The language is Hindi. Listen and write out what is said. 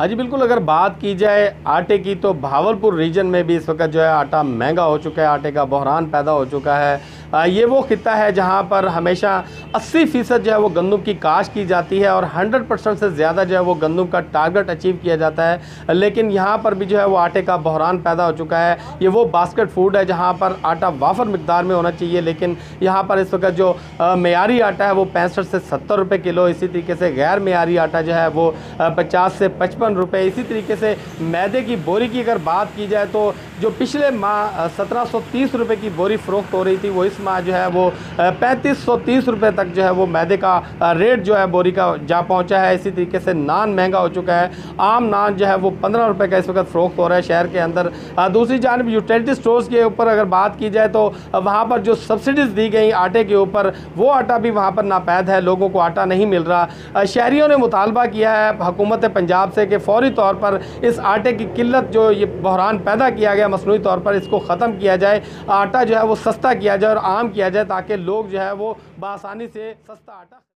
हाँ जी, बिल्कुल। अगर बात की जाए आटे की तो भावलपुर रीजन में भी इस वक्त जो है आटा महंगा हो चुका है, आटे का बहरान पैदा हो चुका है। ये वो खिता है जहाँ पर हमेशा 80% जो है वो गंदम की काश्त की जाती है और 100% से ज़्यादा जो है वो गंदम का टारगेट अचीव किया जाता है। लेकिन यहाँ पर भी जो है वो आटे का बहरान पैदा हो चुका है। ये वो बास्केट फूड है जहाँ पर आटा वाफर मिकदार में होना चाहिए, लेकिन यहाँ पर इस वक्त जो मेयारी आटा है वो 65 से 70 रुपये किलो। इसी तरीके से गैर मेयारी आटा जो है वो 50 से 55 रुपये। इसी तरीके से मैदे की बोरी की अगर बात की जाए तो जो पिछले माह 1730 रुपये की बोरी फ़रोख्त हो रही थी, वो इस माह जो है वो 3530 रुपये तक जो है वो मैदे का रेट जो है बोरी का जा पहुंचा है। इसी तरीके से नान महंगा हो चुका है। आम नान जो है वो 15 रुपये का इस वक्त फ़रोख्त हो रहा है शहर के अंदर। दूसरी जानिब यूटिलिटी स्टोर्स के ऊपर अगर बात की जाए तो वहाँ पर जो सब्सिडीज़ दी गई आटे के ऊपर, वो आटा भी वहाँ पर नापैद है, लोगों को आटा नहीं मिल रहा। शहरियों ने मुतालबा किया है हुकूमत पंजाब से कि फौरी तौर पर इस आटे की किल्लत जो ये बहरान पैदा किया गया मसनूई तौर पर, इसको ख़त्म किया जाए, आटा जो है वो सस्ता किया जाए और आम किया जाए, ताकि लोग जो है वो बआसानी से सस्ता आटा